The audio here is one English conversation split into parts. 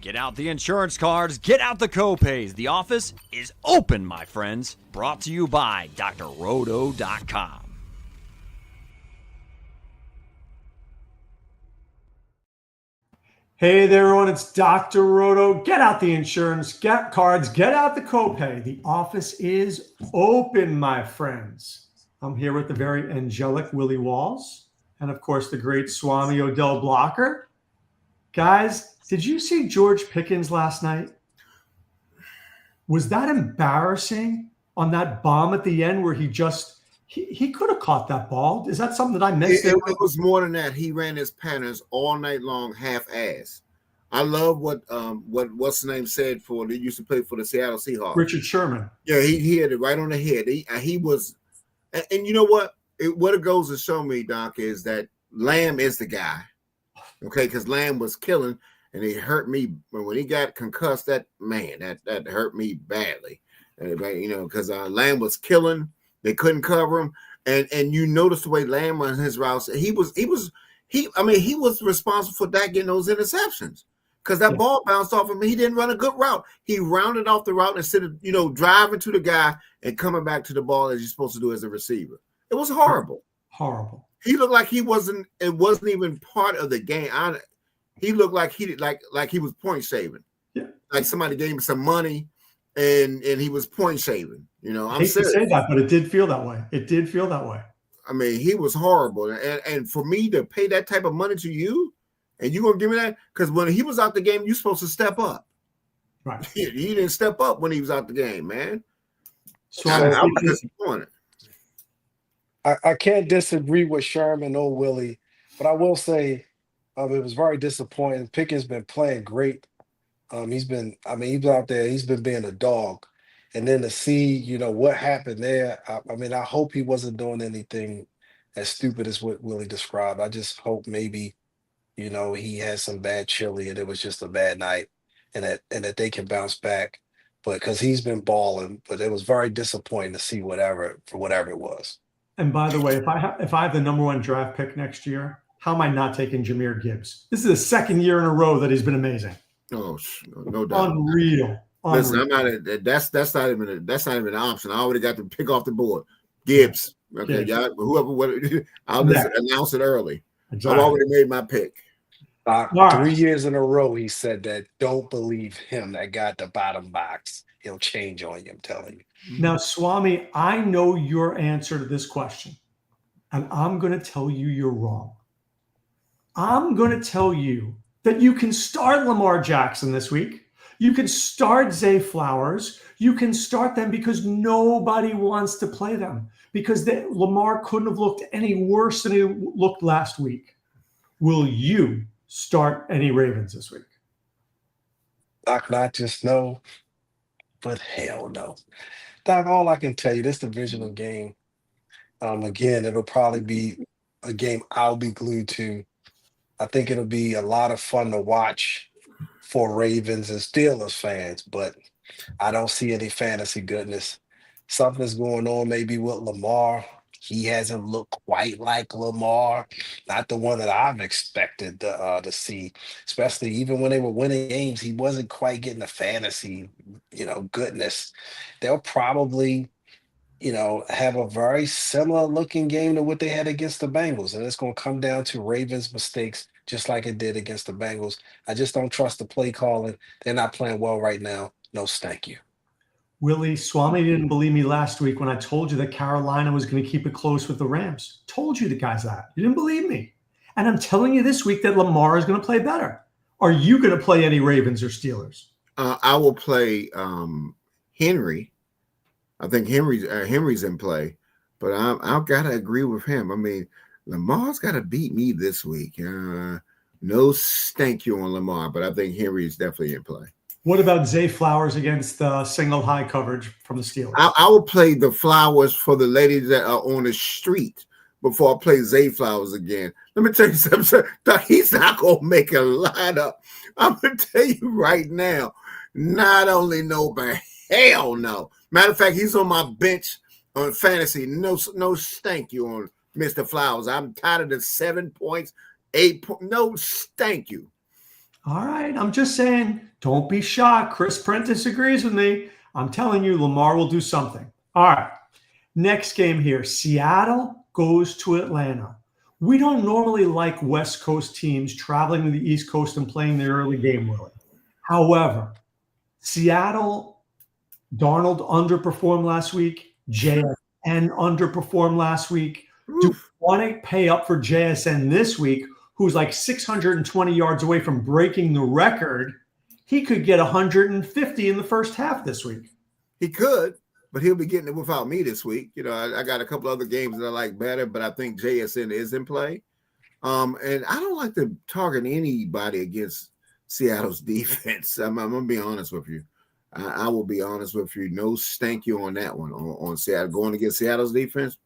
Get out the insurance cards, get out the copays. The office is open, my friends. Brought to you by drroto.com. Hey there, everyone. It's Dr. Roto. Get out the insurance, get cards, get out the copay. The office is open, my friends. I'm here with the very angelic Willie Walls and, of course, the great Swami Odell Blocker. Guys, did you see George Pickens last night? Was that embarrassing on that bomb at the end where he could have caught that ball? Is that something that I missed? It was more than that. He ran his patterns all night long, half-ass. I love what what's the name said for they used to play for the Seattle Seahawks. Richard Sherman. Yeah, he hit it right on the head. He was, and you know what? What it goes to show me, Doc, is that Lamb is the guy. Okay, because Lamb was killing, and it hurt me when he got concussed. That hurt me badly. You know, because Lamb was killing. They couldn't cover him, and you notice the way Lamb on his routes. He was responsible for that getting those interceptions because that ball bounced off him. He didn't run a good route. He rounded off the route instead of driving to the guy and coming back to the ball as you're supposed to do as a receiver. It was horrible. Horrible. He looked like he wasn't. It wasn't even part of the game. He looked like he was point shaving. Yeah, like somebody gave him some money. And he was point shaving, I'm hate to say that, but it did feel that way. I mean, he was horrible. And for me to pay that type of money to you, and you gonna give me that? Because when he was out the game, you're supposed to step up. Right. He didn't step up when he was out the game, man. So I was disappointed. I can't disagree with Sherman or Willie, but I will say it was very disappointing. Pickett's been playing great. He's out there, he's been being a dog. And then to see, what happened there, I hope he wasn't doing anything as stupid as what Willie described. I just hope maybe, he had some bad chili and it was just a bad night and that they can bounce back. But because he's been balling, but it was very disappointing to see whatever it was. And by the way, if I have the number one draft pick next year, how am I not taking Jahmyr Gibbs? This is the second year in a row that he's been amazing. Oh, no doubt. Unreal. Listen, I'm not. That's not even an option. I already got to pick off the board. Gibbs. Okay, y'all. I'll just announce it early. Exactly. I've already made my pick. 3 years in a row, he said that. Don't believe him. That guy at the bottom box. He'll change on you. I'm telling you. Now, Swami, I know your answer to this question, and I'm going to tell you you're wrong. I'm going to tell you that you can start Lamar Jackson this week. You can start Zay Flowers. You can start them because nobody wants to play them because Lamar couldn't have looked any worse than he looked last week. Will you start any Ravens this week? Doc, not just no, but hell no. Doc, all I can tell you, this divisional game, again, it'll probably be a game I'll be glued to. I think it'll be a lot of fun to watch for Ravens and Steelers fans, but I don't see any fantasy goodness. Something's going on maybe with Lamar. He hasn't looked quite like Lamar, not the one that I've expected to see, especially even when they were winning games. He wasn't quite getting the fantasy, goodness. They'll probably have a very similar looking game to what they had against the Bengals. And it's going to come down to Ravens mistakes, just like it did against the Bengals. I just don't trust the play calling. They're not playing well right now. No, thank you. Willie, Swami didn't believe me last week when I told you that Carolina was going to keep it close with the Rams. Told you the guys that. You didn't believe me. And I'm telling you this week that Lamar is going to play better. Are you going to play any Ravens or Steelers? I will play Henry. I think Henry's in play, but I've got to agree with him. I mean, Lamar's got to beat me this week. No thank you on Lamar, but I think Henry's definitely in play. What about Zay Flowers against single high coverage from the Steelers? I will play the Flowers for the ladies that are on the street before I play Zay Flowers again. Let me tell you something. He's not going to make a lineup. I'm going to tell you right now, not only no, but hell no. Matter of fact, he's on my bench on fantasy. No thank you on Mr. Flowers. I'm tired of the 7 points, 8 points. No thank you. All right. I'm just saying, don't be shocked. Chris Prentice agrees with me. I'm telling you, Lamar will do something. All right. Next game here. Seattle goes to Atlanta. We don't normally like West Coast teams traveling to the East Coast and playing the early game, Willie. However, Seattle, Darnold underperformed last week. JSN underperformed last week. Do you want to pay up for JSN this week, who's like 620 yards away from breaking the record? He could get 150 in the first half this week. He could, but he'll be getting it without me this week. I got a couple other games that I like better, but I think JSN is in play. And I don't like to target anybody against Seattle's defense. I'm gonna be honest with you. I will be honest with you. No stank you on that one. On Seattle going against Seattle's defense,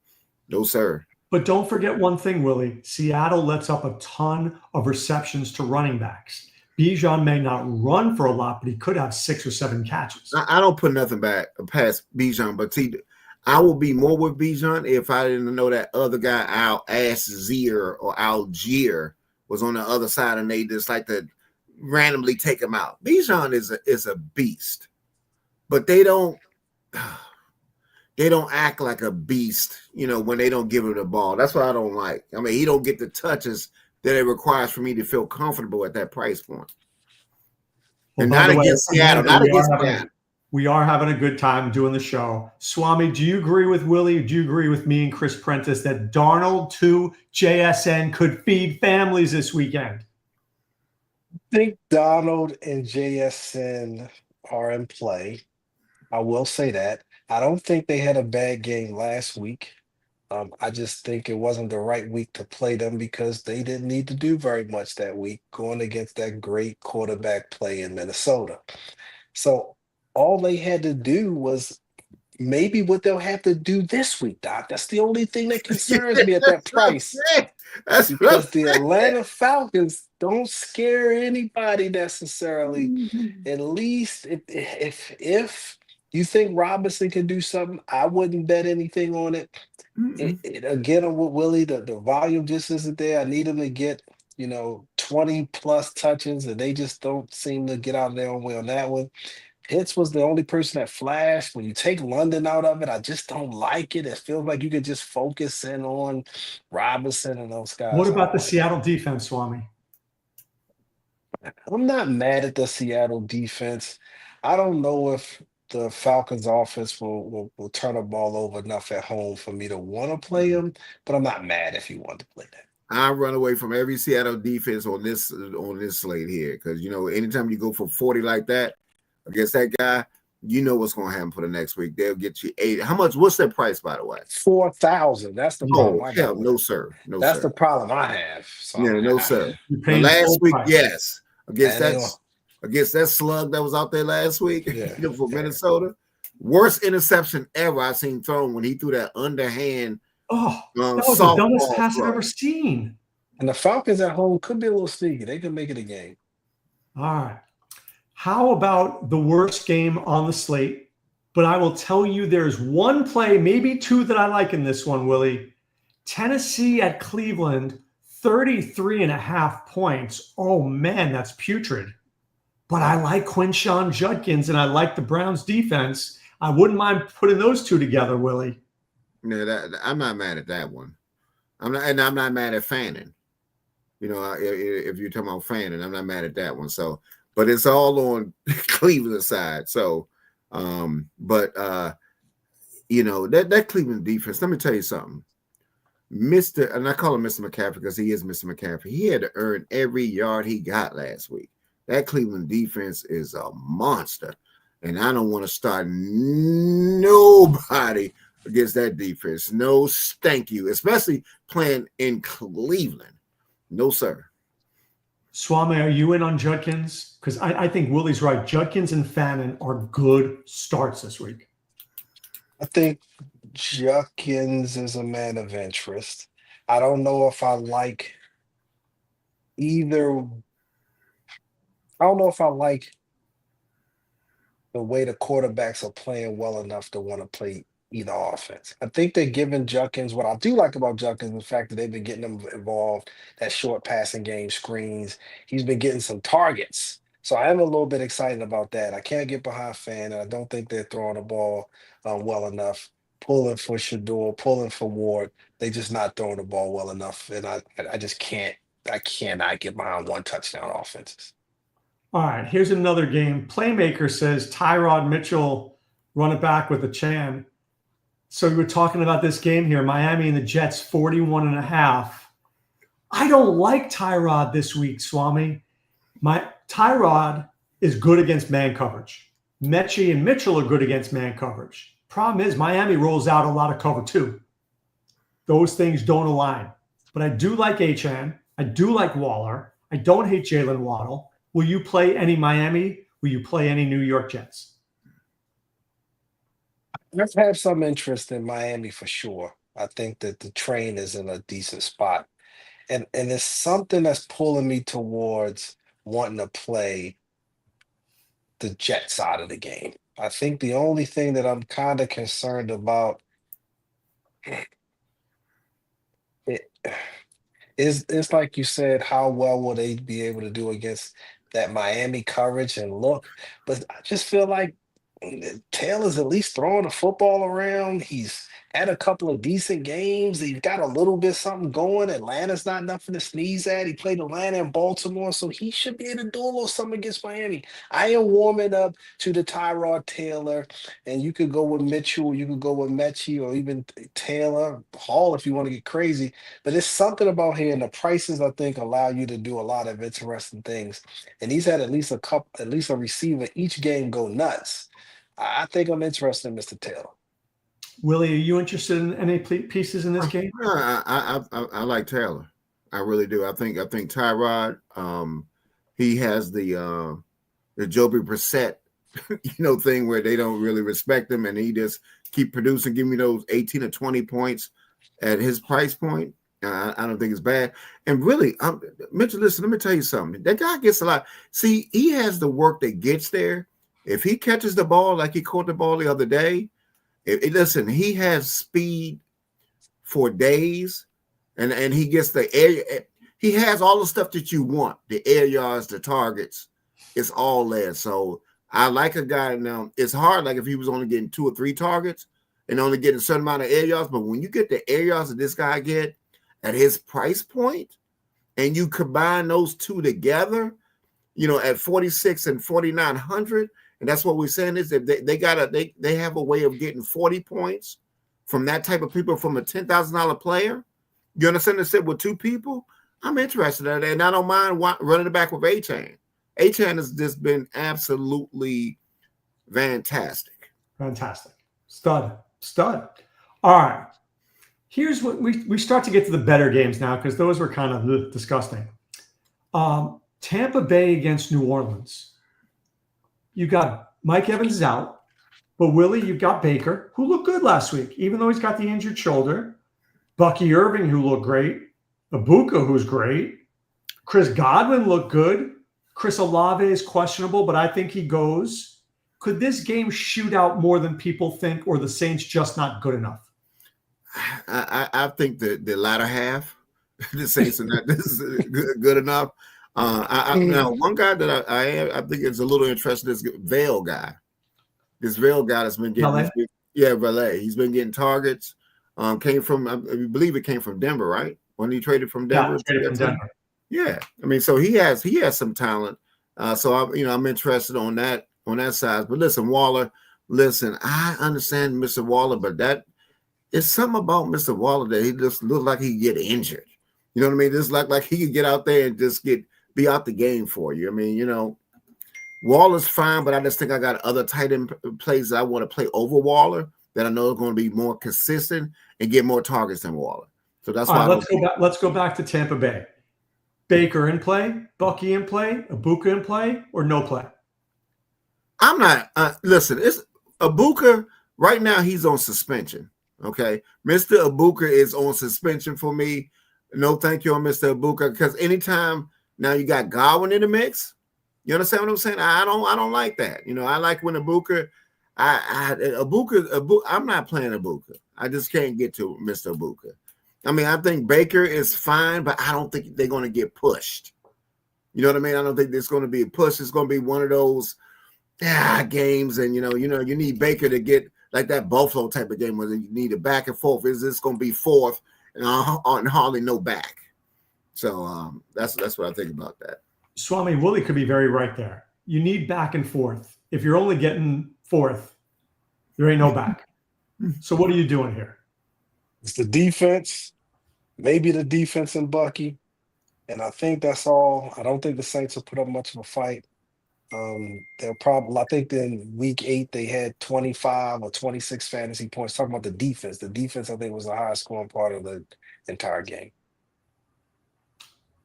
no sir. But don't forget one thing, Willie. Seattle lets up a ton of receptions to running backs. Bijan may not run for a lot, but he could have 6 or 7 catches. I don't put nothing back past Bijan, but see, I will be more with Bijan if I didn't know that other guy, Algier was on the other side, and they just like to randomly take him out. Bijan is a beast, but they don't act like a beast, when they don't give him the ball. That's what I don't like. I mean, he don't get the touches that it requires for me to feel comfortable at that price point. Well, and not against Seattle. Not against Seattle. We are having a good time doing the show. Swami, do you agree with Willie? Do you agree with me and Chris Prentice that Darnold to JSN could feed families this weekend? I think Donald and JSN are in play. I will say that. I don't think they had a bad game last week. I just think it wasn't the right week to play them because they didn't need to do very much that week going against that great quarterback play in Minnesota. So all they had to do was maybe what they'll have to do this week, Doc. That's the only thing that concerns me at that price. That's because the Atlanta Falcons don't scare anybody necessarily. At least if you think Robinson can do something, I wouldn't bet anything on it. Again, I'm with Willie. The volume just isn't there. I need him to get 20 plus touches, and they just don't seem to get out of their own way on that one. Pitts was the only person that flashed. When you take London out of it, I just don't like it. It feels like you could just focus in on Robinson and those guys. What about the Seattle defense, Swami? I'm not mad at the Seattle defense. I don't know if the Falcons offense will turn the ball over enough at home for me to want to play them, but I'm not mad if you want to play that. I run away from every Seattle defense on this slate here because anytime you go for 40 like that against that guy, what's going to happen for the next week. They'll get you 8. How much? What's their price, by the way? 4,000. That's the problem. No, sir. No, that's sir. the problem I have. So no, sir. Last week, yes, against that slug that was out there last week for Minnesota, worst interception ever I've seen thrown when he threw that underhand. Oh, that was the dumbest pass I've ever seen. And the Falcons at home could be a little sneaky. They could make it a game. All right. How about the worst game on the slate? But I will tell you there's one play, maybe 2 that I like in this one, Willie. Tennessee at Cleveland, 33.5 points. Oh, man, that's putrid. But I like Quinshon Judkins, and I like the Browns' defense. I wouldn't mind putting those 2 together, Willie. No, I'm not mad at that one. I'm not mad at Fannin. If you're talking about Fannin, I'm not mad at that one. So, but it's all on Cleveland side. So, that Cleveland defense. Let me tell you something, and I call him Mr. McCaffrey because he is Mr. McCaffrey. He had to earn every yard he got last week. That Cleveland defense is a monster, and I don't want to start nobody against that defense. No, thank you, especially playing in Cleveland. No, sir. Swami, are you in on Judkins? Because I think Willie's right. Judkins and Fannin are good starts this week. I think Judkins is a man of interest. I don't know if I like either. I don't know if I like the way the quarterbacks are playing well enough to want to play either offense. I think they're giving Judkins what I do like about Judkins, the fact that they've been getting him involved, that short passing game screens. He's been getting some targets. So I am a little bit excited about that. I can't get behind Fan, and I don't think they're throwing the ball well enough. Pulling for Shador, pulling for Ward. They just not throwing the ball well enough. And I just can't, I cannot get behind one touchdown offenses. All right, here's another game. Playmaker says Tyrod Mitchell run it back with a Chan. So we were talking about this game here, Miami and the Jets, 41.5. I don't like Tyrod this week, Swami. Tyrod is good against man coverage. Mechie and Mitchell are good against man coverage. Problem is, Miami rolls out a lot of cover too. Those things don't align. But I do like Achan. I do like Waller. I don't hate Jalen Waddle. Will you play any Miami? Will you play any New York Jets? Let's have some interest in Miami for sure. I think that the train is in a decent spot. And it's something that's pulling me towards wanting to play the Jet side of the game. I think the only thing that I'm kind of concerned about it is it's like you said, how well will they be able to do against that Miami coverage and look? But I just feel like Taylor's at least throwing the football around. He's had a couple of decent games. He's got a little bit something going. Atlanta's not nothing to sneeze at. He played Atlanta and Baltimore, so he should be able to do a little something against Miami. I am warming up to the Tyrod Taylor, and you could go with Mitchell, you could go with Mechie, or even Taylor Hall if you want to get crazy. But it's something about here, and the prices I think allow you to do a lot of interesting things. And he's had at least a receiver each game go nuts. I think I'm interested in Mr. Taylor. Willie, are you interested in any pieces in this game? I like Taylor. I really do. I think Tyrod. He has the Joby Brissett, thing where they don't really respect him, and he just keep producing, give me those 18 or 20 points at his price point. I don't think it's bad. And really, Mitchell, listen, let me tell you something. That guy gets a lot. See, he has the work that gets there. If he catches the ball like he caught the ball the other day, listen, he has speed for days, and he gets the air. He has all the stuff that you want, the air yards, the targets. It's all there. So I like a guy now. It's hard, like if he was only getting 2 or 3 targets and only getting a certain amount of air yards. But when you get the air yards that this guy get at his price point, and you combine those two together, at 46 and 4,900. And that's what we're saying is that they have a way of getting 40 points from that type of people, from a $10,000 player. You understand? Sit with 2 people. I'm interested in that, and I don't mind running it back with Achan. Achan has just been absolutely fantastic. Fantastic. Stud. All right. Here's what we start to get to the better games now, because those were kind of disgusting. Tampa Bay against New Orleans. You got Mike Evans is out, but Willie, you've got Baker, who looked good last week, even though he's got the injured shoulder. Bucky Irving, who looked great. Ibuka, who's great. Chris Godwin looked good. Chris Olave is questionable, but I think he goes. Could this game shoot out more than people think, or the Saints just not good enough? I think the latter half, the Saints are not good enough. Now, one guy that I think is a little interesting is Vail guy. This Vail guy that's been getting, Valet. He's been getting targets. Came from, I believe it came from Denver, right? When he traded from Denver. Yeah, traded from Denver. Yeah, I mean, so he has some talent. So I'm interested on that side. But listen, Waller. Listen, I understand Mr. Waller, but that is something about Mr. Waller that he just looks like he get injured. You know what I mean? Just like he could get out there and just be out the game for you. I mean, Waller's fine, but I just think I got other tight end plays that I want to play over Waller that I know are going to be more consistent and get more targets than Waller. So that's why. Let's go back to Tampa Bay. Baker in play, Bucky in play, Ibuka in play, or no play? I'm not. Listen, it's Ibuka right now. He's on suspension. Okay, Mr. Ibuka is on suspension for me. No, thank you on Mr. Ibuka, because anytime now you got Godwin in the mix. You understand what I'm saying? I don't like that. I like when Ibuka. Ibuka, I'm not playing Ibuka. I just can't get to Mr. Ibuka. I mean, I think Baker is fine, but I don't think they're going to get pushed. You know what I mean? I don't think there's going to be a push. It's going to be one of those games, and you need Baker to get like that Buffalo type of game where you need a back and forth. Is this going to be fourth and hardly no back? So that's what I think about that. Swami, Willie could be very right there. You need back and forth. If you're only getting fourth, there ain't no back. So what are you doing here? It's the defense, maybe the defense and Bucky. And I think that's all. I don't think the Saints will put up much of a fight. They'll probably, I think in week 8, they had 25 or 26 fantasy points. Talking about the defense. The defense, I think, was the highest scoring part of the entire game.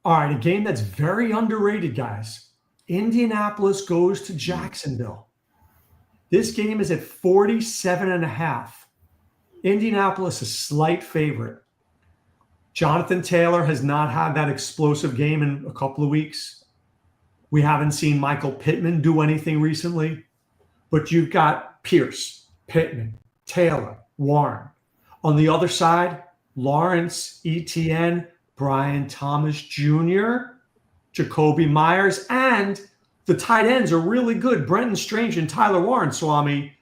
All right, a game that's very underrated, guys. Indianapolis goes to Jacksonville. This game is at 47.5. Indianapolis a slight favorite. Jonathan Taylor has not had that explosive game in a couple of weeks. We haven't seen Michael Pittman do anything recently. But you've got Pierce, Pittman, Taylor, Warren. On the other side, Lawrence, Etienne, Brian Thomas Jr., Jacoby Myers, and the tight ends are really good. Brenton Strange and Tyler Warren, Swami.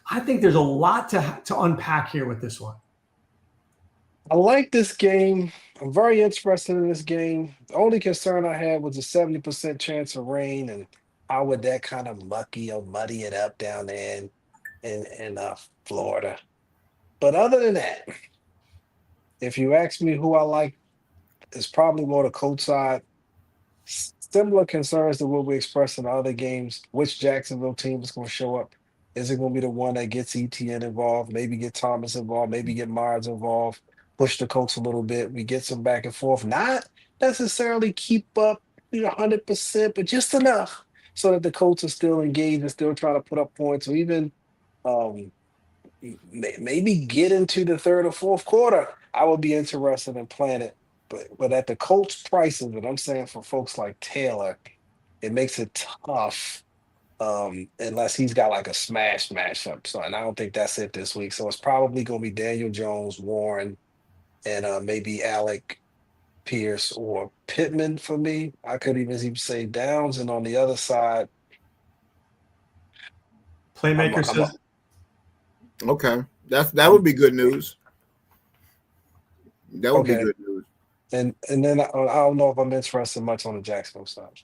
I think there's a lot to unpack here with this one. I like this game. I'm very interested in this game. The only concern I had was a 70% chance of rain, and how would that kind of muddy it up down there in Florida. But other than that, if you ask me who I like, it's probably more the Colts side. Similar concerns to what we expressed in the other games. Which Jacksonville team is going to show up? Is it going to be the one that gets ETN involved, maybe get Thomas involved, maybe get Myers involved, push the Colts a little bit, we get some back and forth, not necessarily keep up 100%, but just enough so that the Colts are still engaged and still trying to put up points, or even maybe get into the third or fourth quarter. I would be interested in playing it. But at the Colts prices, and I'm saying for folks like Taylor, it makes it tough unless he's got like a smash matchup. So, and I don't think that's it this week. So it's probably going to be Daniel Jones, Warren, and maybe Alec Pierce or Pittman for me. I could even say Downs. And on the other side, Playmaker says. Okay, that would be good news. That would be good news. And then I don't know if I'm interested much on the Jacksonville side.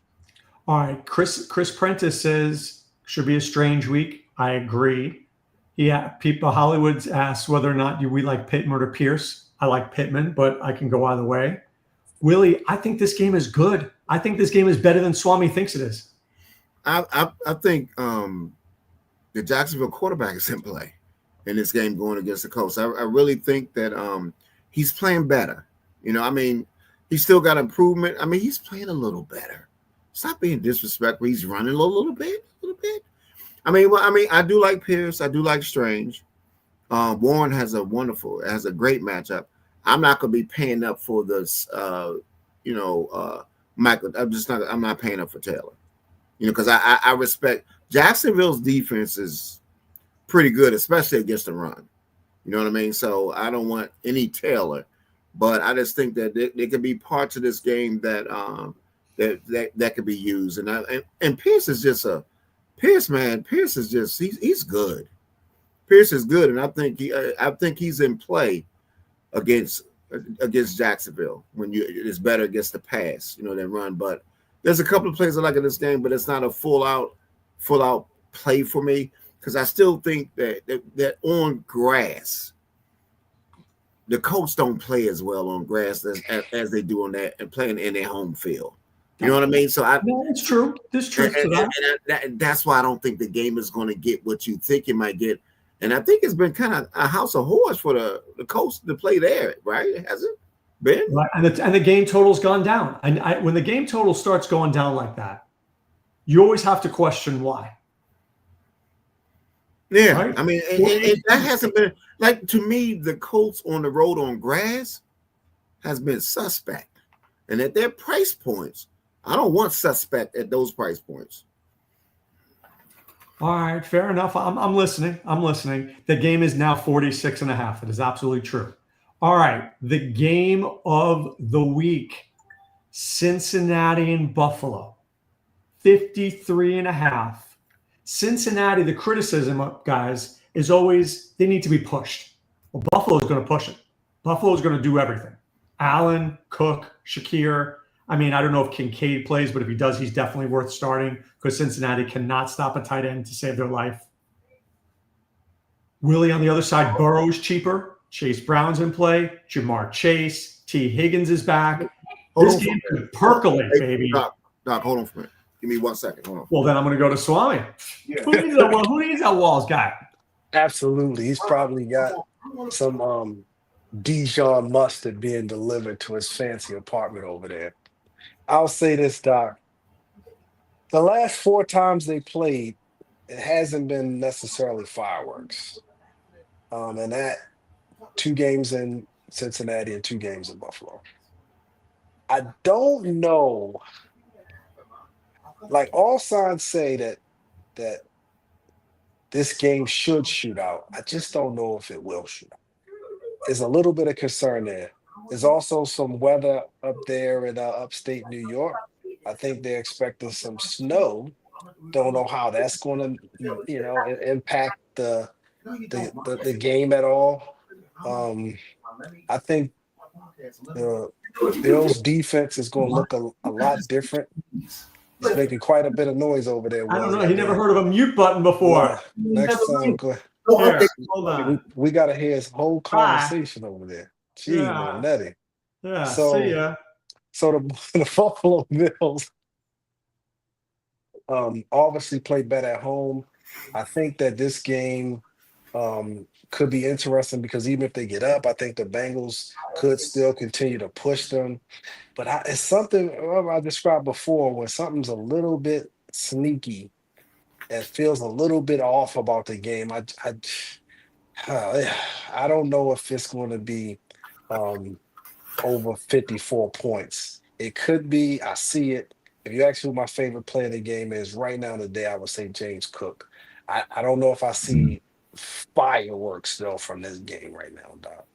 All right, Chris Prentice says should be a strange week. I agree. Yeah, people Hollywood's asked whether or not we like Pittman or Pierce. I like Pittman, but I can go either way. Willie, I think this game is good. I think this game is better than Swami thinks it is. I think the Jacksonville quarterback is in play in this game going against the Colts. I really think that he's playing better. I mean, he's still got improvement. I mean, he's playing a little better. Stop being disrespectful. He's running a little bit. I mean, I do like Pierce. I do like Strange. Warren has a great matchup. I'm not going to be paying up for this, Michael. I'm not paying up for Taylor, because I respect Jacksonville's defense is pretty good, especially against the run. You know what I mean? So I don't want any Taylor. But I just think that there could be parts of this game that could be used, and Pierce is just Pierce is just he's good. Pierce is good, and I think he's in play against Jacksonville when it's better against the pass, than run. But there's a couple of plays I like in this game, but it's not a full out play for me because I still think that on grass. The Colts don't play as well on grass as they do on that and playing in their home field. You know what I mean? So it's true. There's truth to that. That's why I don't think the game is going to get what you think it might get. And I think it's been kind of a house of horrors for the Colts to play there, right? Has it been? Right. And the game total's gone down. And when the game total starts going down like that, you always have to question why. Yeah, right? I mean, and that hasn't been like to me. The Colts on the road on grass has been suspect, and at their price points, I don't want suspect at those price points. All right, fair enough. I'm listening. I'm listening. The game is now 46.5. It is absolutely true. All right, the game of the week, Cincinnati and Buffalo, 53.5. Cincinnati, the criticism, guys, is always they need to be pushed. Well, Buffalo is going to push it. Buffalo is going to do everything. Allen, Cook, Shakir. I mean, I don't know if Kincaid plays, but if he does, he's definitely worth starting because Cincinnati cannot stop a tight end to save their life. Willie on the other side, Burrow's cheaper. Chase Brown's in play. Jamar Chase. T. Higgins is back. This game could percolate, baby. Doc, hold on for a minute. Give me 1 second. Hold on. Well, then I'm going to go to Swami. Yeah. Who needs that Walls guy? Absolutely. He's probably got some Dijon mustard being delivered to his fancy apartment over there. I'll say this, Doc. The last 4 times they played, it hasn't been necessarily fireworks. And that 2 games in Cincinnati and 2 games in Buffalo. I don't know. Like all signs say that this game should shoot out. I just don't know if it will shoot out. There's a little bit of concern there. There's also some weather up there in upstate New York. I think they're expecting some snow. Don't know how that's going to, impact the game at all. I think the Bills' defense is going to look a lot different. It's making quite a bit of noise over there. I don't know. He never heard of a mute button before. Next time, go ahead. Hold on. We got to hear his whole conversation over there. Gee, Nettie. Yeah, so, see ya. So the Buffalo Bills obviously play better at home. I think that this game could be interesting because even if they get up, I think the Bengals could still continue to push them. But it's something I described before when something's a little bit sneaky and feels a little bit off about the game. I don't know if it's going to be over 54 points. It could be. I see it. If you ask who my favorite player in the game is right now today, I would say James Cook. I don't know if I see fireworks though from this game right now, Doc.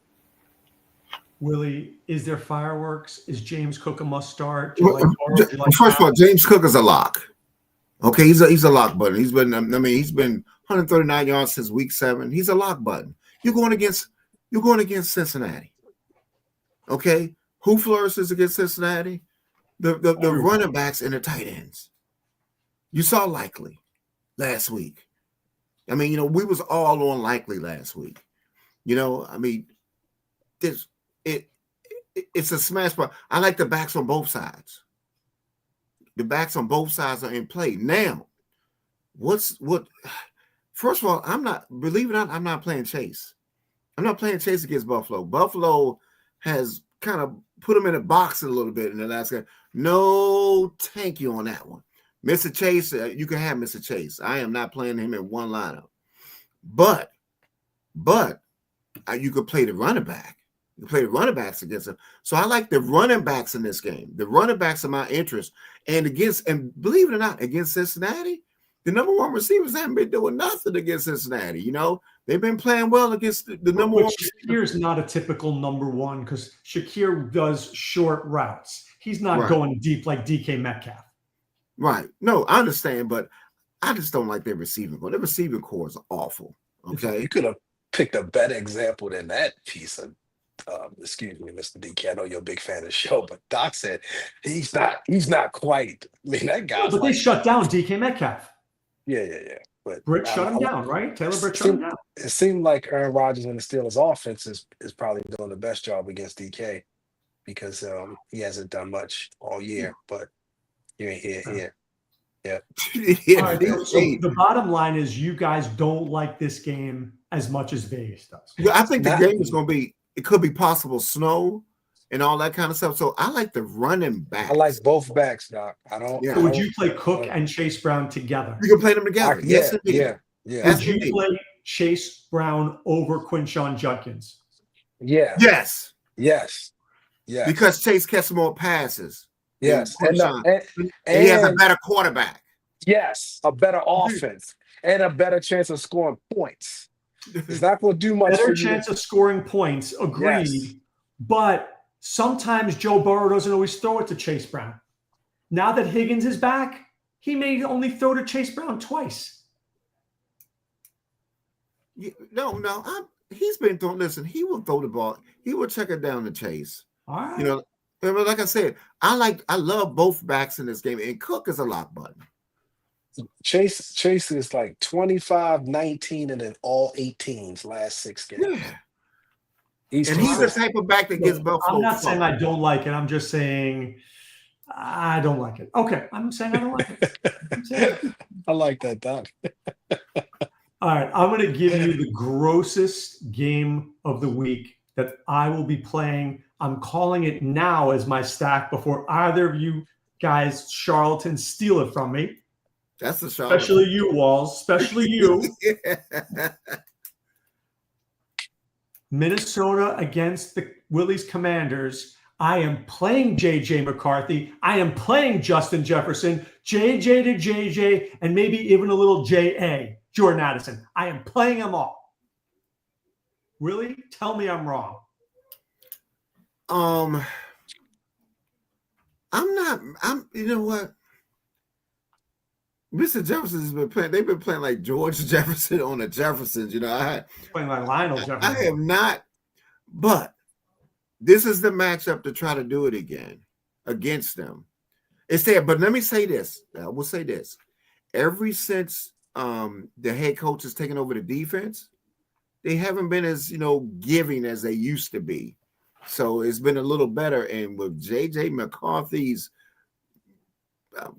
Willie, is there fireworks? Is James Cook a must start? First of all, James Cook is a lock. Okay, he's a lock button. He's been 139 yards since week 7. He's a lock button. You're going against Cincinnati. Okay, who flourishes against Cincinnati? The running backs and the tight ends. You saw Likely last week. I mean, we was all on Likely last week. It's a smash spot. I like the backs on both sides. The backs on both sides are in play. Now, first of all, I'm not playing Chase. I'm not playing Chase against Buffalo. Buffalo has kind of put him in a box a little bit in the last game. No, thank you on that one. Mr. Chase, you can have Mr. Chase. I am not playing him in one lineup. But you could play the running back. You play the running backs against him. So I like the running backs in this game. The running backs are my interest. And believe it or not, against Cincinnati, the number 1 receivers haven't been doing nothing against Cincinnati. They've been playing well against the number 1. Shakir's not a typical number 1 because Shakir does short routes. He's not going deep like DK Metcalf. Right. No, I understand, but I just don't like their receiving core. Their receiving core is awful. Okay. You could have picked a better example than that piece of excuse me, Mr. DK. I know you're a big fan of the show, but Doc said he's not quite. I mean, that guy. But they shut down DK Metcalf. Yeah. But Britt shut him down, right? Taylor Britt shut him down. It seemed like Aaron Rodgers and the Steelers offense is probably doing the best job against DK because he hasn't done much all year, but you ain't here. Yeah. All right, so the bottom line is you guys don't like this game as much as Vegas does. Yeah, I think the game is going to be, it could be possible snow and all that kind of stuff. So I like the running back. I like both backs, Doc. So would you play Cook and Chase Brown together? You can play them together. Yes, yeah. Would you play Chase Brown over Quinshon Judkins? Yeah. Yes. Because Chase catches more passes. Yes. And he has a better quarterback. Yes, a better offense and a better chance of scoring points. It's not going to do much Better for you. chance of scoring points. Agreed. Yes. But sometimes Joe Burrow doesn't always throw it to Chase Brown. Now that Higgins is back, he may only throw to Chase Brown twice. He's been throwing. Listen, he will throw the ball. He will check it down to Chase. All right. You know, like I said, I love both backs in this game, and Cook is a lock button. Chase is like 25, 19, and then all 18s last 6 games. Yeah. He's the type of back that gets Buffalo. I'm not saying I don't like it. I'm just saying I don't like it. Okay. I'm saying I don't like it. I like that, Doc. All right. I'm going to give you the grossest game of the week that I will be playing. I'm calling it now as my stack before either of you guys, charlatans, steal it from me. That's the charlatan. Especially you, Walls. Especially you. Minnesota against the Willie's Commanders. I am playing J.J. McCarthy. I am playing Justin Jefferson, J.J. to J.J., and maybe even a little J.A., Jordan Addison. I am playing them all. Willie, tell me I'm wrong. You know what? Mr. Jefferson has been playing. They've been playing like George Jefferson on the Jeffersons. You know, Playing like Lionel Jefferson. I have not, but this is the matchup to try to do it again against them. It's there, but let me say this. I will say this. Ever since the head coach has taken over the defense, they haven't been as, giving as they used to be. So it's been a little better. And with J.J. McCarthy's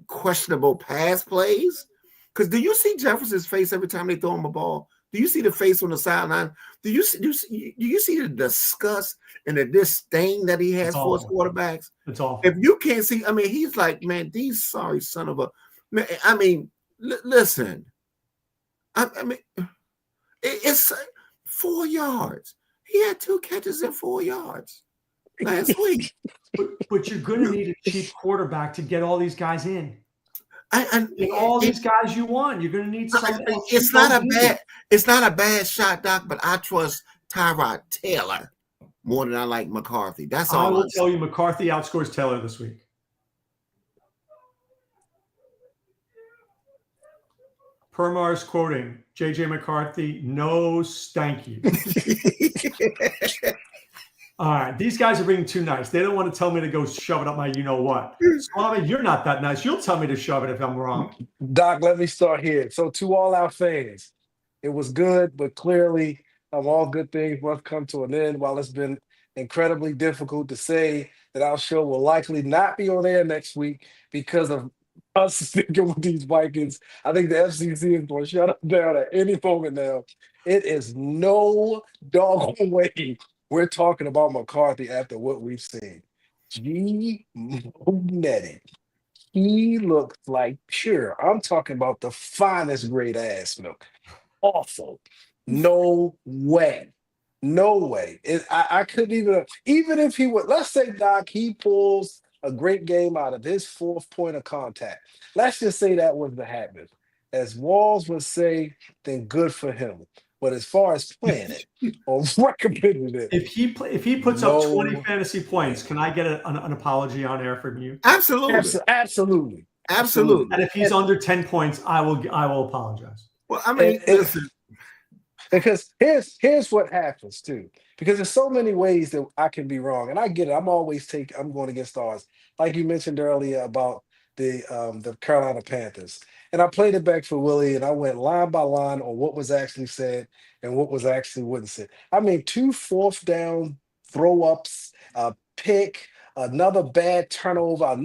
questionable pass plays, because do you see Jefferson's face every time they throw him a ball? Do you see the face on the sideline? Do you see the disgust and the disdain that he has for his quarterbacks? It's awful. If you can't see, I mean, he's like, man, these sorry son of a man. I mean, listen. I mean, it's 4 yards. He had 2 catches at 4 yards last week. But you're going to need a cheap quarterback to get all these guys in. And all these guys you want, you're going to need something. It's not a bad shot, Doc. But I trust Tyrod Taylor more than I like McCarthy. That's all. I will tell you, McCarthy outscores Taylor this week. Permar's quoting J.J. McCarthy, no stank you. All right, these guys are being too nice. They don't want to tell me to go shove it up my you-know-what. Swami, you're not that nice. You'll tell me to shove it if I'm wrong. Doc, let me start here. So to all our fans, it was good, but clearly all good things must come to an end. While it's been incredibly difficult to say that our show will likely not be on air next week because of us sticking with these Vikings, I think the FCC is going to shut us down at any moment now. It is no doggone way we're talking about McCarthy after what we've seen. G-Netted. He looks like pure. I'm talking about the finest grade ass milk. Awful. No way. No way. I couldn't even if he would, let's say, Doc, he pulls a great game out of his 4th point of contact. Let's just say that was the happen. As Walls would say, then good for him. But as far as playing it or recommending it, if he puts up 20 fantasy points, can I get an apology on air from you? Absolutely. And if he's under 10 points, I will apologize. Well, I mean, listen. Because here's what happens too. Because there's so many ways that I can be wrong, and I get it. I'm going against ours, like you mentioned earlier about the Carolina Panthers. And I played it back for Willie, and I went line by line on what was actually said and what was actually wasn't said. I mean, 2 4th down throw-ups, a pick, another bad turnover.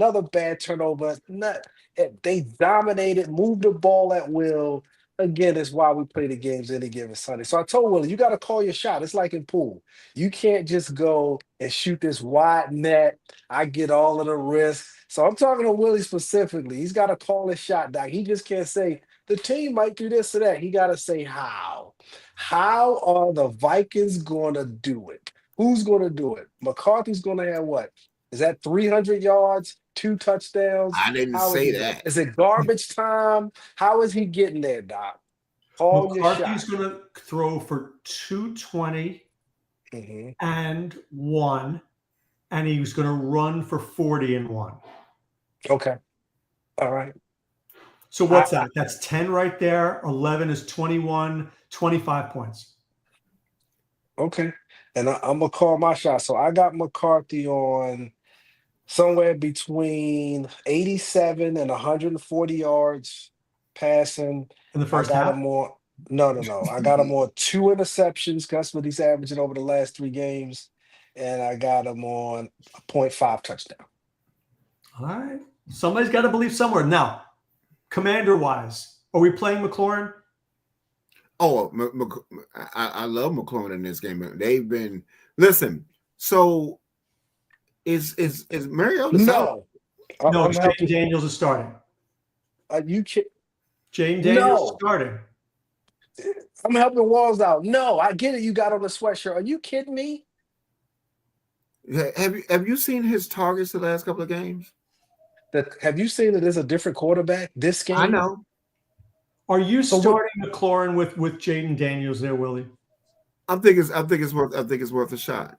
They dominated, moved the ball at will. Again, it's why we play the games any given Sunday. So I told Willie, you got to call your shot. It's like in pool. You can't just go and shoot this wide net. I get all of the risk. So I'm talking to Willie specifically. He's got to call his shot, Doc. He just can't say, the team might do this or that. He got to say how. How are the Vikings going to do it? Who's going to do it? McCarthy's going to have what? Is that 300 yards, 2 touchdowns? I didn't How is say he doing? that. Is it garbage time? How is he getting there, Doc? Call your McCarthy's shot. going to throw for 220 Mm-hmm. and 1, and he was going to run for 40 and 1. Okay. All right. So what's that? That's 10 right there. 11 is 21, 25 points. Okay. And I'm going to call my shot. So I got McCarthy on somewhere between 87 and 140 yards passing. In the I first got half? him on. No. I got him on 2 interceptions. That's what he's averaging over the last 3 games. And I got him on a 0.5 touchdown. All right. Somebody's got to believe somewhere. Now, commander-wise, are we playing McLaurin? Oh, I love McLaurin in this game. They've been listen. So is Mariota? No. No, I'm Jane helping. Daniels is starting. You Jane Daniels is No. starting. I'm helping Walls out. No, I get it. You got on the sweatshirt. Are you kidding me? Have you seen his targets the last couple of games? Have you seen that there's a different quarterback this game? I know. Are you So starting McLaurin with Jaden Daniels there, Willie? I think it's worth a shot.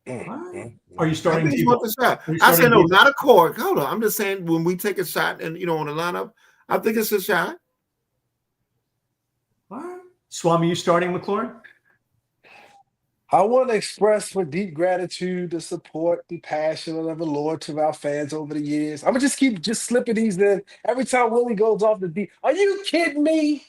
Are you I starting think it's Debo? worth a shot. Are you I said starting no, Debo? not a cord. Hold on. I'm just saying when we take a shot and on the lineup, I think it's a shot. All right. Swami, you starting McLaurin? I want to express with deep gratitude the support and passion of the Lord to our fans over the years. I'm gonna just keep slipping these in every time Willie goes off the deep. Are you kidding me?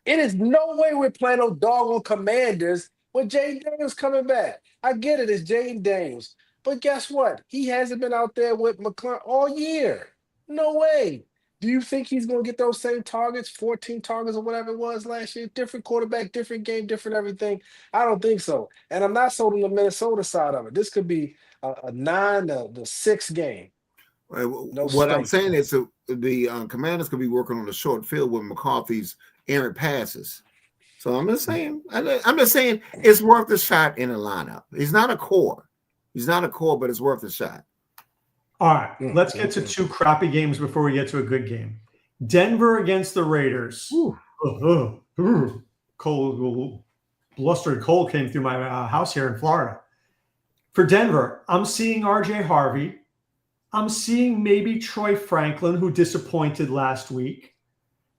It is no way we're playing no doggone Commanders when Jaden Daniels coming back. I get it, it's Jaden Daniels. But guess what? He hasn't been out there with McClung all year. No way. Do you think he's going to get those same targets, 14 targets or whatever it was last year? Different quarterback, different game, different everything. I don't think so. And I'm not sold on the Minnesota side of it. This could be a 9-6 game. No What I'm space. saying is the Commanders could be working on the short field with McCarthy's errant passes. So I'm just saying it's worth a shot in a lineup. He's not a core. But it's worth a shot. All right. Let's get to 2 crappy games before we get to a good game. Denver against the Raiders. Cold, blustered cold came through my house here in Florida. For Denver, I'm seeing RJ Harvey. I'm seeing maybe Troy Franklin, who disappointed last week.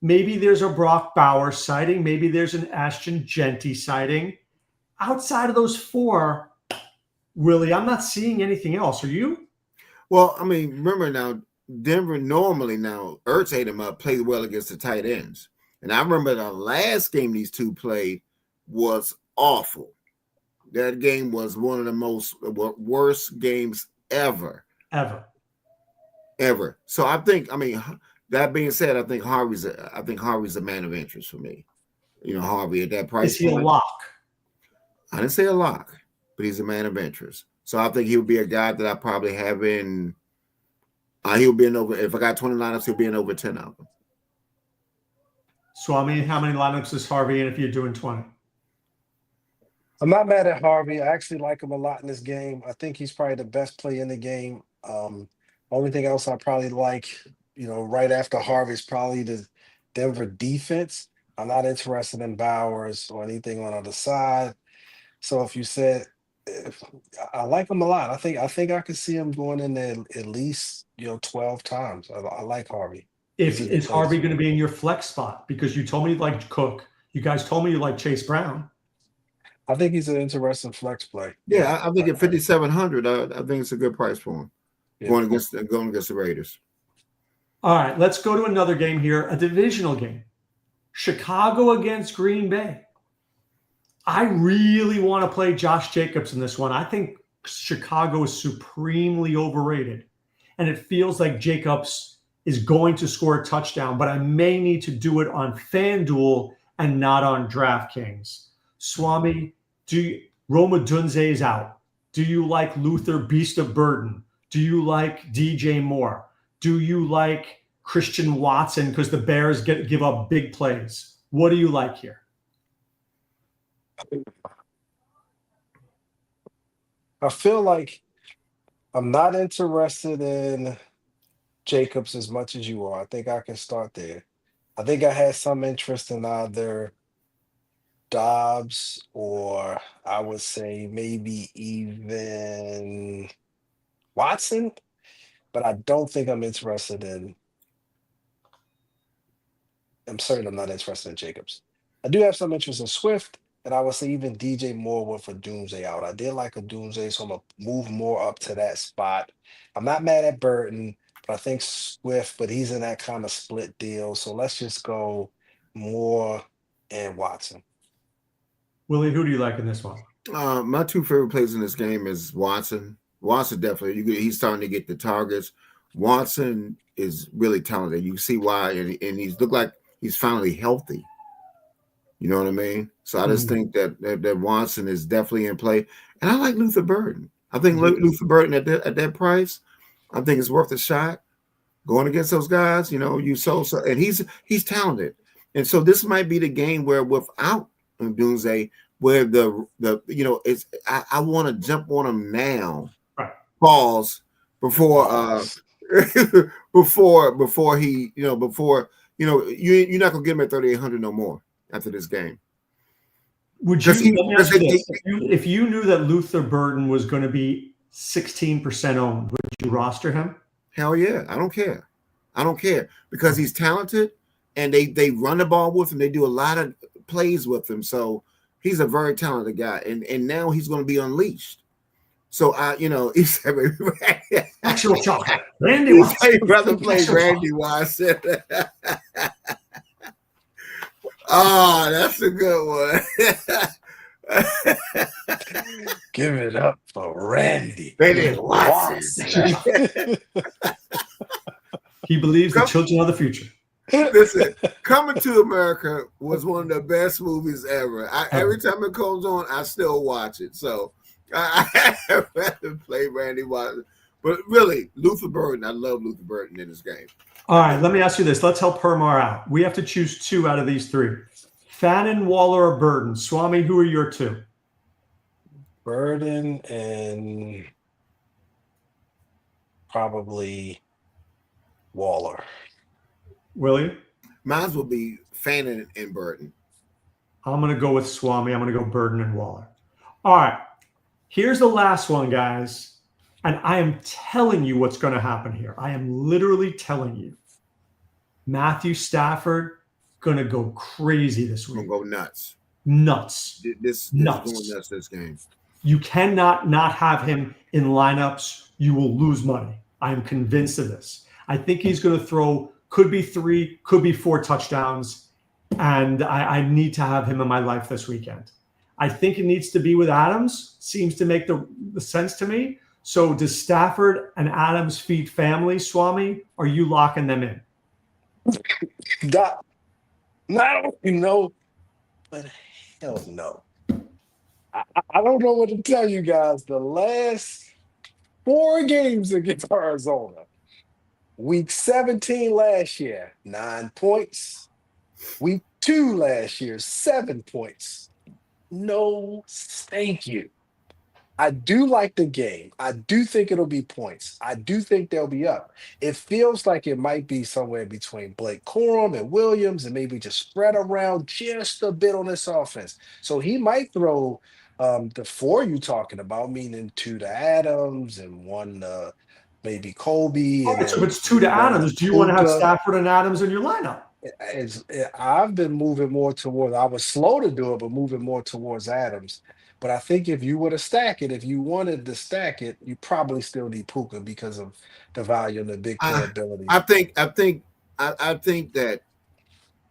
Maybe there's a Brock Bowers sighting. Maybe there's an Ashton Genty sighting. Outside of those 4, Willie, I'm not seeing anything else. Are you? Well, I mean, remember now, Denver normally now, Ertz ate him up, played well against the tight ends. And I remember the last game these two played was awful. That game was one of the worst games ever. Ever. So that being said, I think Harvey's a man of interest for me. Harvey at that price. Is he a lock? I didn't say a lock, but he's a man of interest. So I think he would be a guy that I probably have in. He'll be in over. If I got 20 lineups, he'll be in over 10 of them. Swami, how many lineups is Harvey in if you're doing 20? I'm not mad at Harvey. I actually like him a lot in this game. I think he's probably the best play in the game. Only thing else I probably like, right after Harvey is probably the Denver defense. I'm not interested in Bowers or anything on the other side. So if you said, I like him a lot. I think I could see him going in there at least 12 times. I like Harvey. Is Harvey going to be in your flex spot? Because you told me you liked Cook. You guys told me you liked Chase Brown. I think he's an interesting flex play. Yeah, I think at 5,700, I think it's a good price for him. Yeah. Going against the Raiders. All right, let's go to another game here, a divisional game. Chicago against Green Bay. I really want to play Josh Jacobs in this one. I think Chicago is supremely overrated. And it feels like Jacobs is going to score a touchdown, but I may need to do it on FanDuel and not on DraftKings. Swami, Roma Dunze is out. Do you like Luther Beast of Burden? Do you like DJ Moore? Do you like Christian Watson because the Bears give up big plays? What do you like here? I feel like I'm not interested in Jacobs as much as you are. I think I can start there. I think I had some interest in either Dobbs or I would say maybe even Watson, but I don't think I'm interested in. I'm certain I'm not interested in Jacobs. I do have some interest in Swift, and I would say even DJ Moore went for Doomsday out. I did like a Doomsday, so I'm gonna move more up to that spot. I'm not mad at Burton, but I think Swift, but he's in that kind of split deal. So let's just go Moore and Watson. Willie, who do you like in this one? My two favorite plays in this game is Watson. Watson definitely. He's starting to get the targets. Watson is really talented. You see why, and he's looked like he's finally healthy. You know what I mean? So I just think that Watson is definitely in play, and I like Luther Burden. I think Luther Burden at that price, I think it's worth a shot. Going against those guys, and he's talented, and so this might be the game where without Doomsday, where it's I want to jump on him now, right. Pause before before he you're not gonna get him at 3,800 no more after this game. Would you? Let me ask you this: if you knew that Luther Burden was going to be 16% owned, would you roster him? Hell yeah, I don't care. Because he's talented and they run the ball with him. They do a lot of plays with him. So he's a very talented guy. And now he's going to be unleashed. So he's actual chocolate. Randy Watts. I'd rather play Randy Watts. Oh, that's a good one. Give it up for Randy Watts. He believes the children are the future. Listen, Coming to America was one of the best movies ever. Every time it comes on, I still watch it. So I rather play Randy Watts. But really, Luther Burden, I love Luther Burden in this game. All right, let me ask you this. Let's help Permar out. We have to choose two out of these three. Fannin, Waller, or Burden? Swami, who are your two? Burden and probably Waller. Willie? Mine will be Fannin and Burden. I'm going to go with Swami. I'm going to go Burden and Waller. All right. Here's the last one, guys. And I am telling you what's going to happen here. I am literally telling you. Matthew Stafford going to go crazy this week. Going to go nuts. Nuts. This nuts. Going nuts this game. You cannot not have him in lineups. You will lose money. I am convinced of this. I think he's going to throw, could be 3, could be 4 touchdowns. And I need to have him in my life this weekend. I think it needs to be with Adams. Seems to make the sense to me. So does Stafford and Adams feed family, Swami? Are you locking them in? I don't know, but hell no. I don't know what to tell you guys. The last 4 games against Arizona, week 17 last year, 9 points. Week 2 last year, 7 points. No, thank you. I do like the game. I do think it'll be points. I do think they'll be up. It feels like it might be somewhere between Blake Corum and Williams and maybe just spread around just a bit on this offense. So he might throw the 4 you talking about, meaning 2 to Adams and 1 to maybe Colby. So if it's 2 to Adams, do you want to have Stafford and Adams in your lineup? I've been moving more towards, I was slow to do it, but moving more towards Adams. But I think if you were to stack it, if you wanted to stack it, you probably still need Puka because of the value and the big playability. I think that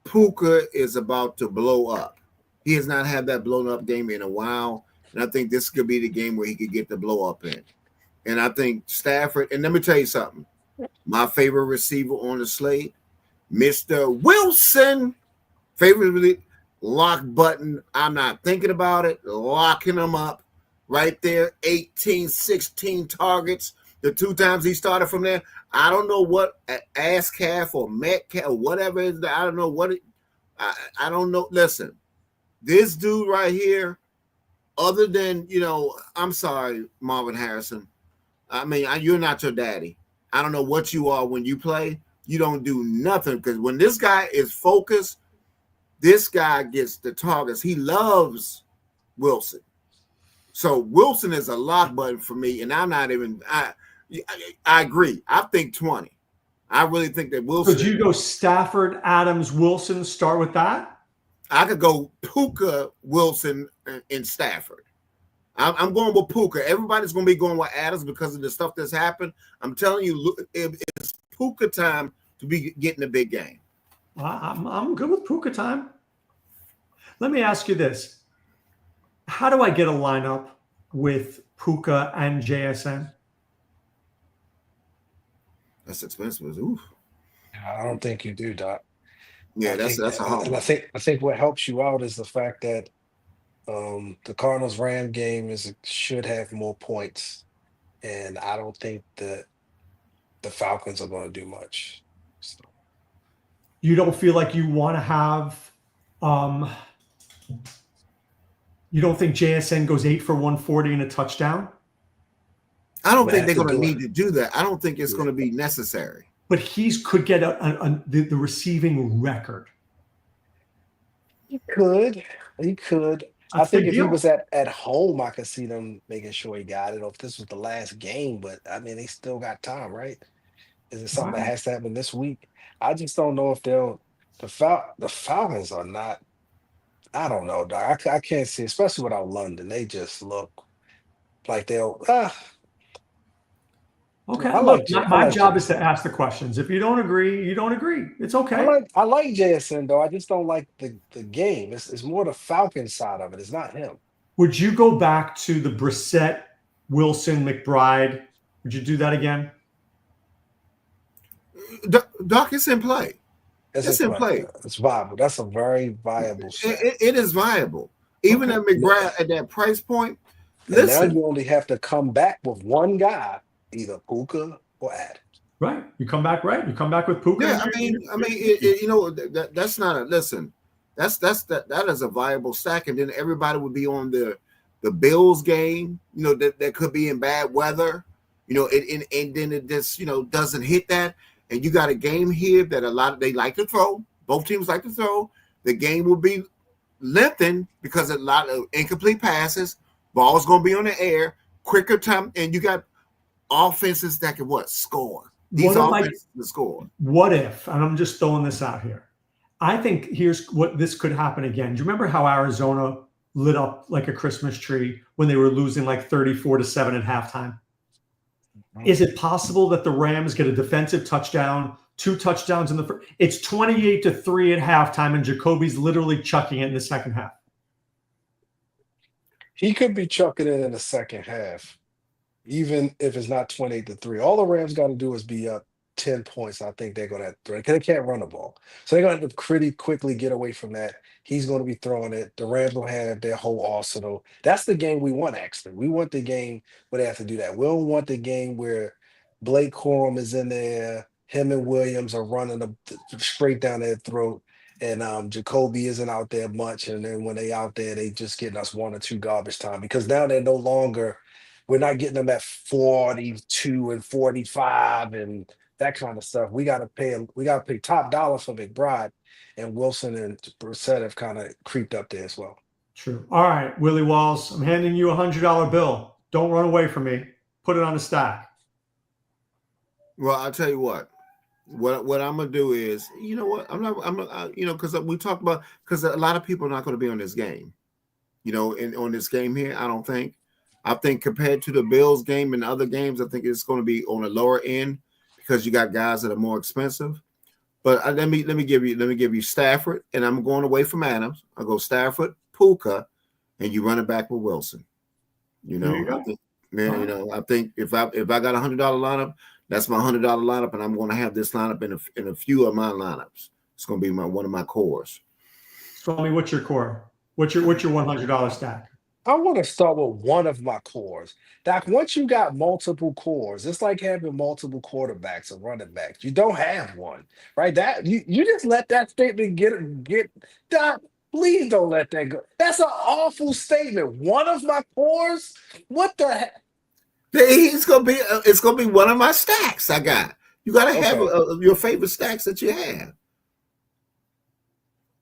Puka is about to blow up. He has not had that blown up game in a while. And I think this could be the game where he could get the blow up in. And I think Stafford, and let me tell you something. My favorite receiver on the slate, Mr. Wilson, favorite lock button. I'm not thinking about it. Locking him up right there. 18, 16 targets. The 2 times he started from there. I don't know what ass calf or Metcalf or whatever it is. I don't know what I don't know. Listen, this dude right here, other than, I'm sorry, Marvin Harrison, I mean, you're not your daddy. I don't know what you are when you play. You don't do nothing because when this guy is focused, this guy gets the targets. He loves Wilson. So Wilson is a lock button for me, and I'm not even. I agree. I think 20. I really think that Wilson. Could you go Stafford, Adams, Wilson? Start with that. I could go Puka, Wilson, and Stafford. I'm going with Puka. Everybody's going to be going with Adams because of the stuff that's happened. I'm telling you, it's Puka time to be getting a big game. I'm good with Puka time. Let me ask you this. How do I get a lineup with Puka and JSN? That's expensive. Oof. I don't think you do, Doc. Yeah, that's a hard one. I think what helps you out is the fact that the Cardinals-Ram game should have more points, and I don't think that the Falcons are going to do much. So. You don't feel like you want to have you don't think JSN goes 8 for 140 and a touchdown? I don't think they're going to need to do that. I don't think it's going to be necessary. But could get the receiving record. He could. I think if he was at home, I could see them making sure he got it. I don't know if this was the last game, but I mean, they still got time, right? Is it something that has to happen this week? I just don't know if they'll. The Falcons are not. I don't know, Doc. I can't see, especially without London. They just look like they'll. Okay, look, my job is to ask the questions. If you don't agree, you don't agree. It's okay. I like JSN, though. I just don't like the game. It's more the Falcon side of it. It's not him. Would you go back to the Brissett, Wilson, McBride? Would you do that again? Doc, it's in play. It's in play. It's viable. That's a very viable set. It is viable. Even at McBride at that price point. Listen, now you only have to come back with one guy, either Puka or Adams. Right. You come back with Puka. Yeah, that's not a listen. That is a viable stack, and then everybody would be on the Bills game. That could be in bad weather. And then it just doesn't hit that. And you got a game here that they like to throw. Both teams like to throw. The game will be lengthened because a lot of incomplete passes. Ball's going to be on the air, quicker time, and you got offenses that can score. These offenses can score. What if, and I'm just throwing this out here, I think here's what this could happen again. Do you remember how Arizona lit up like a Christmas tree when they were losing like 34-7 at halftime? Is it possible that the Rams get a defensive touchdown, 2 touchdowns in the first? It's 28-3 at halftime, and Jacoby's literally chucking it in the second half. He could be chucking it in the second half, even if it's not 28-3. All the Rams got to do is be up 10 points. I think they're going to have to throw it because they can't run the ball. So they're going to have to pretty quickly get away from that. He's going to be throwing it. The Rams will have their whole arsenal. That's the game we want, actually. We want the game where they have to do that. We don't want the game where Blake Corum is in there, him and Williams are running straight down their throat, and Jacoby isn't out there much. And then when they out there, they just getting us 1 or 2 garbage time because now they're no longer – we're not getting them at 42 and 45 and that kind of stuff. We got to pay him. We got to pay top dollar for McBride, and Wilson and Brissett have kind of creeped up there as well. True. All right, Willie Walls, I'm handing you $100 bill. Don't run away from me. Put it on the stack. Well, I'll tell you what. What I'm gonna do is, because we talked about because a lot of people are not going to be on this game. On this game here, I don't think. I think compared to the Bills game and other games, I think it's going to be on a lower end because you got guys that are more expensive. But let me give you Stafford, and I'm going away from Adams. I go Stafford, Puka, and you run it back with Wilson. I think if I got $100 lineup, that's my $100 lineup, and I'm going to have this lineup in a few of my lineups. It's going to be one of my cores. Tell me what's your core? What's your $100 stack? I want to start with one of my cores. Doc, once you got multiple cores, it's like having multiple quarterbacks or running backs. You don't have one, right? That you just let that statement get Doc, please don't let that go. That's an awful statement. One of my cores? What the heck? It's gonna be one of my stacks. I got. You got to have your favorite stacks that you have.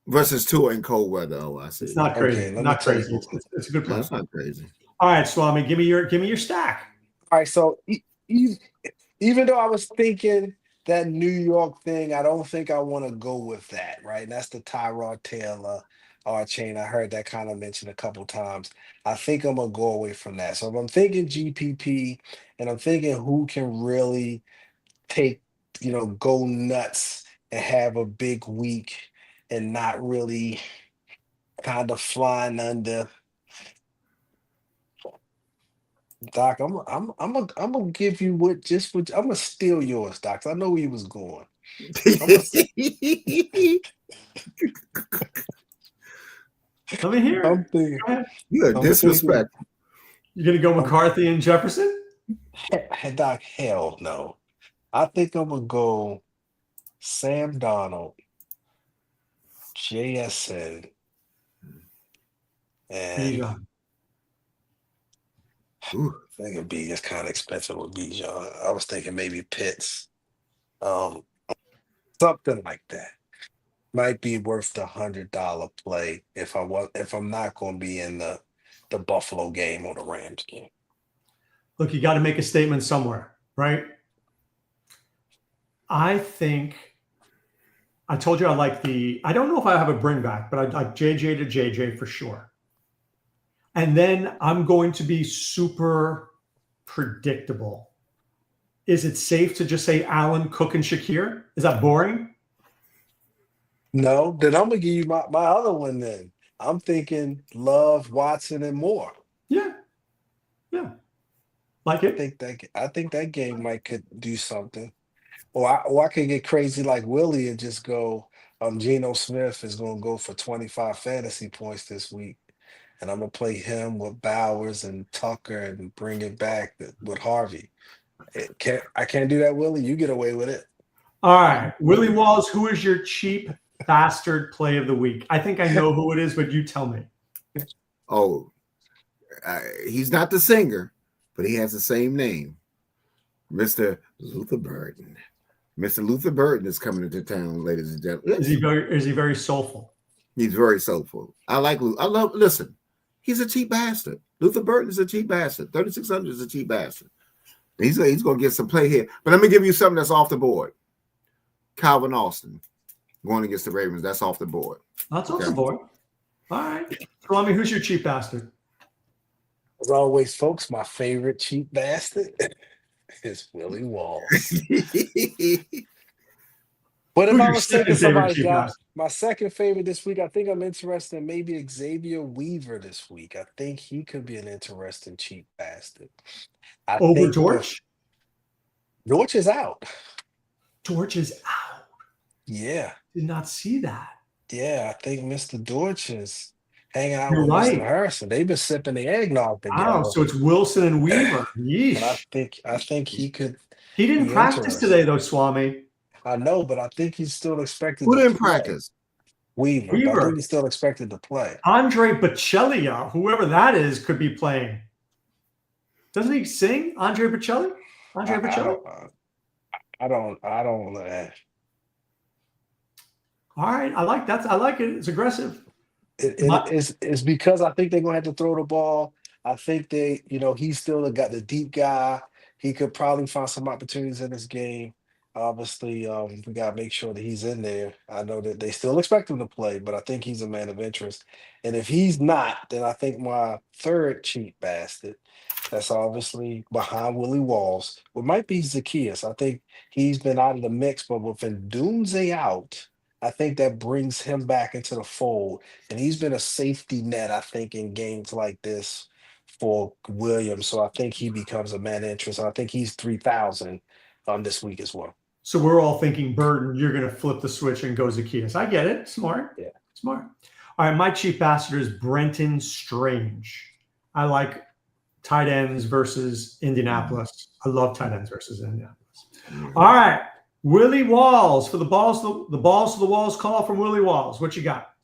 Versus Tua in cold weather. Oh, I see. It's not crazy. Okay, let me Not tell crazy. you. It's a good No, play. it's not crazy. All right, Swami, give me your stack. All right, so even though I was thinking that New York thing, I don't think I want to go with that, right? And that's the Tyrod Taylor chain. I heard that kind of mentioned a couple times. I think I'm gonna go away from that. So if I'm thinking GPP and I'm thinking who can really take, go nuts and have a big week and not really kind of flying under. Doc, I'm gonna give you I'm gonna steal yours, Doc. 'Cause I know where you was going. I'm gonna Let me hear I'm it. thinking Go ahead. You're I'm thinking disrespectful. You gonna go McCarthy and Jefferson? Doc, hell no. I think I'm gonna go Sam Donald, JSN, and I Bijan. Ooh. think it'd be just kind of expensive with Bijan. I was thinking maybe Pitts, um, something like that. Might be worth the $100 play if I'm not going to be in the Buffalo game or the Rams game. Look, you got to make a statement somewhere, right? I think I told you I like I don't know if I have a bring back, but I like JJ to JJ for sure. And then I'm going to be super predictable. Is it safe to just say Allen, Cook, and Shakir? Is that boring? No, then I'm gonna give you my other one. Then I'm thinking Love, Watson, and more. Yeah. Yeah. Like it? I think that game could do something. Or I could get crazy like Willie and just go. Geno Smith is gonna go for 25 fantasy points this week, and I'm gonna play him with Bowers and Tucker and bring it back with Harvey. I can't do that, Willie. You get away with it. All right. Willie Walls, who is your cheap bastard play of the week? I think I know who it is, but you tell me. Oh, he's not the singer, but he has the same name, Mr. Luther Burden. Mr. Luther Burden is coming into town, ladies and gentlemen. Is he very soulful? He's very soulful. Listen, he's a cheap bastard. Luther Burden is a cheap bastard. 3,600 is a cheap bastard. He's going to get some play here. But let me give you something that's off the board. Calvin Austin going against the Ravens. That's off the board. That's off the board. All right. So, who's your cheap bastard? As always, folks, my favorite cheap bastard is Willie Walls. But if I was taking somebody, my second favorite this week, I think I'm interested in maybe Xavier Weaver this week. I think he could be an interesting cheap bastard. Over Dortch? Dortch is out. Dortch is out. Yeah. Did not see that. Yeah, I think Mr. Dortch is hanging out with Mr. Harrison. They've been sipping the eggnog together. Wow, so it's Wilson and Weaver. Yeesh. But I think he could. He didn't practice today, though, Swami. I know, but I think he's still expected Who to didn't play. practice? Weaver. But I think he's still expected to play. Andre Bocelli, whoever that is, could be playing. Doesn't he sing? Andre Bocelli? I don't. All right, I like that. I like it. It's aggressive. It's because I think they're gonna have to throw the ball. I think he's still got the deep guy. He could probably find some opportunities in this game. Obviously, we gotta make sure that he's in there. I know that they still expect him to play, but I think he's a man of interest. And if he's not, then I think my third cheap bastard, that's obviously behind Willie Walls, might be Zacchaeus. I think he's been out of the mix, but with Ndunze out, I think that brings him back into the fold. And he's been a safety net, I think, in games like this for Williams. So I think he becomes a man of interest. I think he's 3,000 this week as well. So we're all thinking Burton, you're going to flip the switch and go Zacchaeus. I get it. Smart. Yeah. Smart. All right, my cheap bastard is Brenton Strange. I like tight ends versus Indianapolis. I love tight ends versus Indianapolis. All right. Willie Walls for the balls to the walls call from Willie Walls. What you got?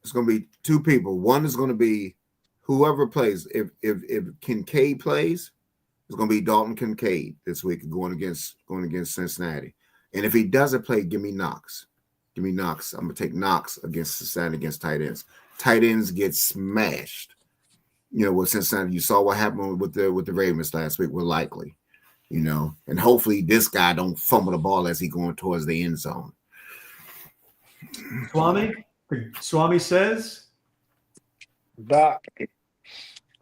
It's going to be two people. One is going to be whoever plays. If Kincaid plays, It's going to be Dalton Kincaid this week going against Cincinnati. And if he doesn't play, give me Knox. Give me Knox. I'm going to take Knox against Cincinnati against tight ends. Tight ends get smashed. With Cincinnati, you saw what happened with the Ravens last week. We're likely, and hopefully this guy don't fumble the ball as he going towards the end zone. Swami says, Doc,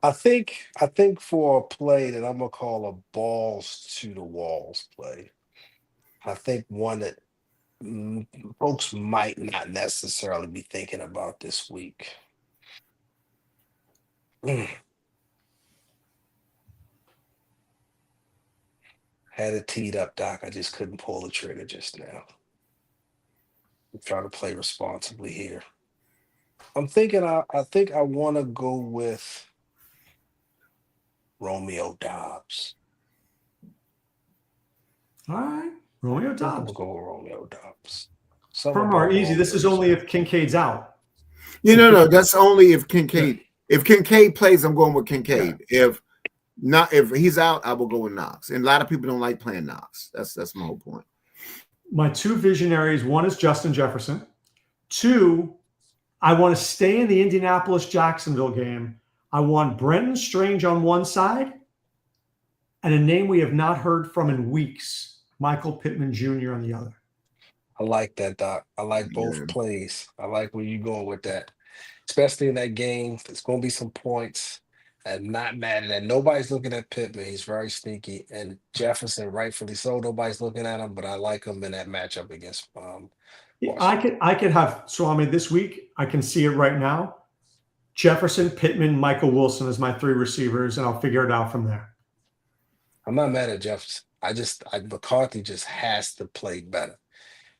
I think for a play that I'm gonna call a balls to the walls play, I think one that folks might not necessarily be thinking about this week. Had it teed up, Doc. I just couldn't pull the trigger just now. I'm trying to play responsibly here. I'm thinking I think I want to go with Romeo Dobbs. all right, Romeo I'm Dobbs. gonna go with Romeo Dobbs. From our easy. This is only if Kincaid's out. No, that's only if Kincaid. Yeah. If Kincaid plays, I'm going with Kincaid. Yeah. If he's out, I will go with Knox. And a lot of people don't like playing Knox. That's my whole point. My two visionaries, one is Justin Jefferson. Two, I want to stay in the Indianapolis-Jacksonville game. I want Brenton Strange on one side and a name we have not heard from in weeks, Michael Pittman Jr. on the other. I like that, Doc. I like both plays. I like where you're going with that. Especially in that game. There's going to be some points. I'm not mad at that. Nobody's looking at Pittman. He's very sneaky. And Jefferson, rightfully so, nobody's looking at him, but I like him in that matchup against I could have Swami this week. I can see it right now. Jefferson, Pittman, Michael Wilson as my three receivers, and I'll figure it out from there. I'm not mad at Jefferson. McCarthy just has to play better.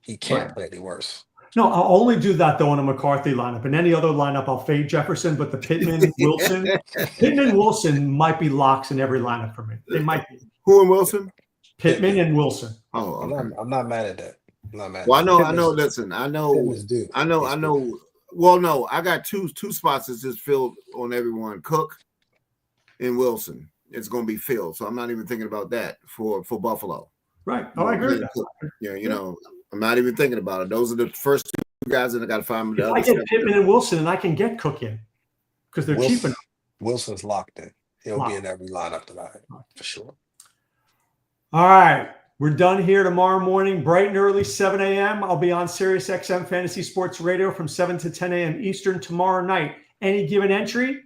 He can't play any worse. No, I'll only do that, though, in a McCarthy lineup. In any other lineup, I'll fade Jefferson, but the Pittman Wilson might be locks in every lineup for me. They might be. Who and Wilson? Pittman and Wilson. Oh, okay. I'm not mad at that. I'm not mad. Well, I know. Listen, I know. Well, no, I got two spots that's just filled on everyone. Cook and Wilson. It's going to be filled, so I'm not even thinking about that for Buffalo. Right. Oh, I agree with that. Yeah, I'm not even thinking about it. Those are the first two guys that I got to find. If I get Pittman and Wilson, and I can get Cook in because they're cheap enough. Wilson's locked in. He'll be in every lineup tonight for sure. All right. We're done here tomorrow morning, bright and early, 7 a.m. I'll be on Sirius XM Fantasy Sports Radio from 7 to 10 a.m. Eastern tomorrow night. Any given entry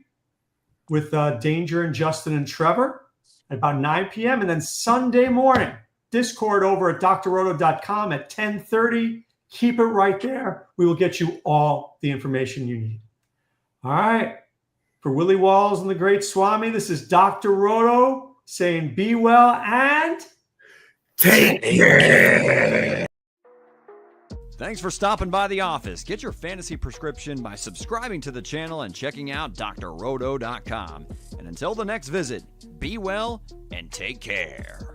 with Danger and Justin and Trevor at about 9 p.m. And then Sunday morning, Discord over at drroto.com at 10:30. Keep it right there. We will get you all the information you need. All right. For Willie Walls and the Great Swame, this is Dr. Roto saying be well and take care. Thanks for stopping by the office. Get your fantasy prescription by subscribing to the channel and checking out drroto.com. And until the next visit, be well and take care.